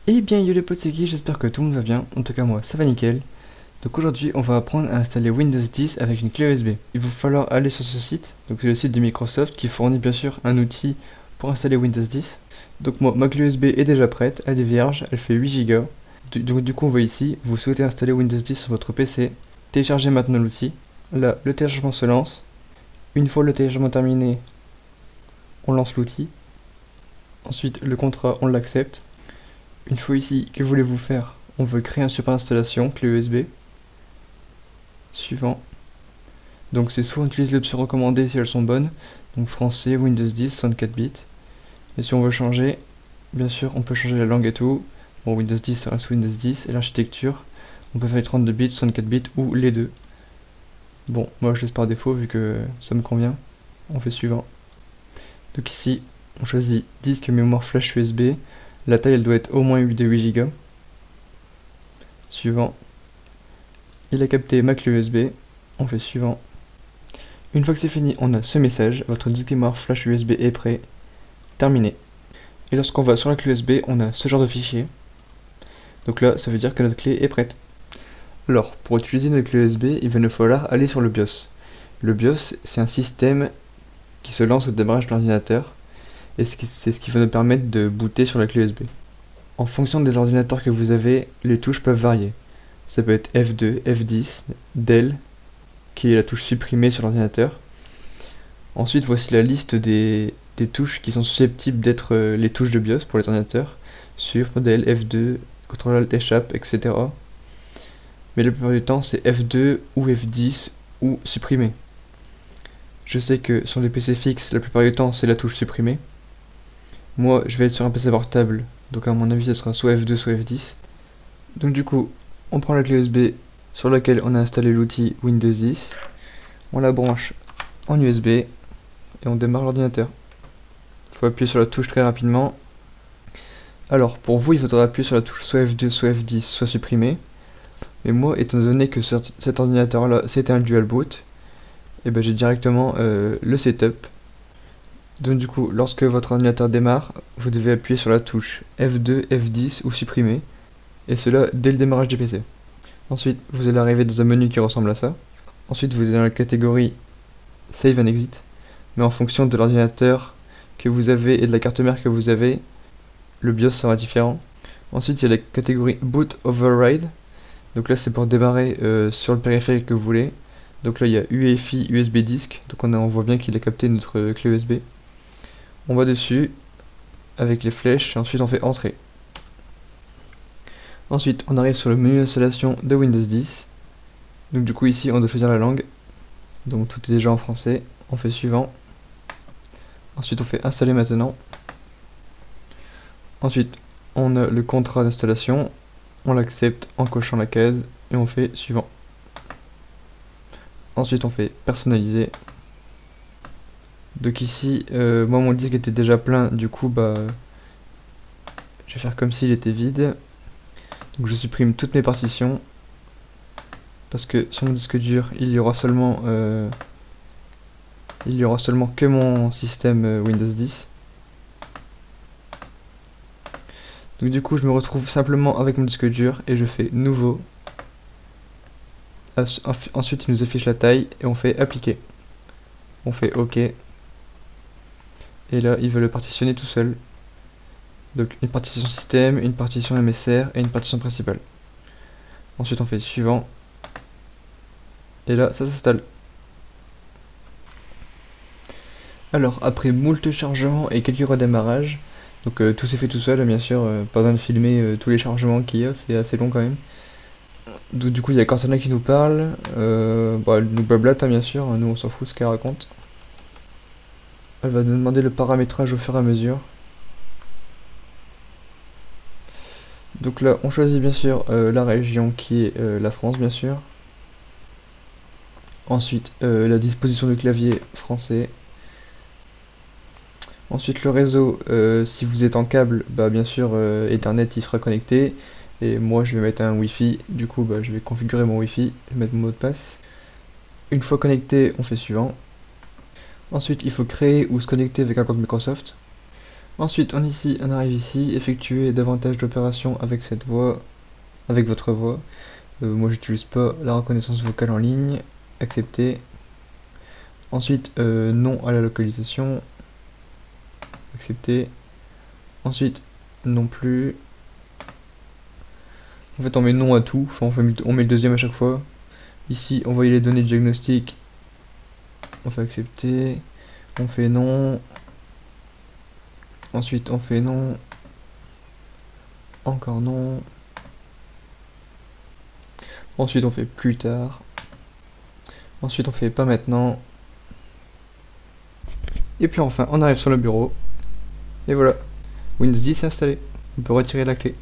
Eh bien yo les potes, c'est qui? J'espère que tout le monde va bien, en tout cas moi ça va nickel. Donc aujourd'hui on va apprendre à installer Windows 10 avec une clé USB. Il va falloir aller sur ce site, donc c'est le site de Microsoft qui fournit bien sûr un outil pour installer Windows 10. Donc moi ma clé USB est déjà prête, elle est vierge, elle fait 8 Go. Du coup on voit ici, vous souhaitez installer Windows 10 sur votre PC, téléchargez maintenant l'outil. Là le téléchargement se lance, une fois le téléchargement terminé, on lance l'outil. Ensuite le contrat on l'accepte. Une fois ici, que voulez-vous faire? On veut créer un support d'installation, clé USB. Suivant. Donc c'est soit on utilise l'option recommandée si elles sont bonnes, donc français, Windows 10, 64 bits. Et si on veut changer, bien sûr on peut changer la langue et tout. Bon, Windows 10 ça reste Windows 10, et l'architecture, on peut faire 32 bits, 64 bits ou les deux. Bon, moi je laisse par défaut vu que ça me convient. On fait suivant. Donc ici, on choisit disque mémoire flash USB. La taille elle doit être au moins 8 de 8 Go. Suivant. Il a capté ma clé USB, on fait suivant. Une fois que c'est fini, on a ce message, votre disque mémoire flash USB est prêt, terminé. Et lorsqu'on va sur la clé USB, on a ce genre de fichier. Donc là, ça veut dire que notre clé est prête. Alors, pour utiliser notre clé USB, il va nous falloir aller sur le BIOS. Le BIOS, c'est un système qui se lance au démarrage de l'ordinateur, et c'est ce qui va nous permettre de booter sur la clé USB. En fonction des ordinateurs que vous avez, les touches peuvent varier. Ça peut être F2, F10, Del, qui est la touche supprimée sur l'ordinateur. Ensuite, voici la liste des touches qui sont susceptibles d'être les touches de BIOS pour les ordinateurs. Sur, Del, F2, CTRL Alt échappe, etc. Mais la plupart du temps, c'est F2 ou F10 ou supprimé. Je sais que sur les PC fixes, la plupart du temps, c'est la touche supprimée. Moi, je vais être sur un PC portable, donc à mon avis, ça sera soit F2, soit F10. Donc du coup, on prend la clé USB sur laquelle on a installé l'outil Windows 10, on la branche en USB et on démarre l'ordinateur. Il faut appuyer sur la touche très rapidement. Alors pour vous, il faudra appuyer sur la touche soit F2, soit F10, soit supprimer. Mais moi, étant donné que cet ordinateur là c'était un dual boot, et ben j'ai directement le setup. Donc du coup, lorsque votre ordinateur démarre, vous devez appuyer sur la touche F2, F10 ou supprimer, et cela dès le démarrage du PC. Ensuite, vous allez arriver dans un menu qui ressemble à ça. Ensuite, vous êtes dans la catégorie Save and Exit, mais en fonction de l'ordinateur que vous avez et de la carte mère que vous avez, le BIOS sera différent. Ensuite, il y a la catégorie Boot Override. Donc là, c'est pour démarrer sur le périphérique que vous voulez. Donc là, il y a UEFI USB Disk. Donc on voit bien qu'il a capté notre clé USB. On va dessus avec les flèches et ensuite on fait Entrée. Ensuite, on arrive sur le menu d'installation de Windows 10. Donc du coup, ici, on doit choisir la langue. Donc tout est déjà en français. On fait suivant. Ensuite, on fait Installer maintenant. Ensuite, on a le contrat d'installation. On l'accepte en cochant la case et on fait suivant. Ensuite, on fait personnaliser. Donc ici, moi mon disque était déjà plein, du coup bah je vais faire comme s'il était vide. Donc je supprime toutes mes partitions parce que sur mon disque dur il y aura seulement que mon système Windows 10. Donc du coup je me retrouve simplement avec mon disque dur et je fais nouveau. Ensuite il nous affiche la taille et on fait appliquer. On fait OK. Et là il va le partitionner tout seul. Donc une partition système, une partition MSR et une partition principale. Ensuite on fait suivant. Et là ça s'installe. Alors après moult chargements et quelques redémarrages, donc tout s'est fait tout seul bien sûr, pas besoin de filmer tous les chargements qu'il y a, c'est assez long quand même. Donc du coup il y a Cortana qui nous parle, bah, elle nous blablate bien sûr, nous on s'en fout ce qu'elle raconte. Elle va nous demander le paramétrage au fur et à mesure. Donc là on choisit bien sûr la région qui est la France bien sûr. Ensuite la disposition du clavier français. Ensuite le réseau, si vous êtes en câble, bah bien sûr Ethernet il sera connecté. Et moi je vais mettre un Wi-Fi, du coup bah, je vais configurer mon Wi-Fi, je vais mettre mon mot de passe. Une fois connecté, on fait suivant. Ensuite il faut créer ou se connecter avec un compte Microsoft. Ensuite, on arrive ici, effectuer davantage d'opérations avec cette voix, avec votre voix. Moi, j'utilise pas la reconnaissance vocale en ligne. Accepter. Ensuite, non à la localisation. Accepter. Ensuite, non plus. En fait, on met non à tout. Enfin, on met le deuxième à chaque fois. Ici, envoyer les données de diagnostic. On fait accepter. On fait non. Ensuite, on fait non. Encore non. Ensuite, on fait plus tard. Ensuite, on fait pas maintenant. Et puis enfin, on arrive sur le bureau. Et voilà. Windows 10 est installé. On peut retirer la clé.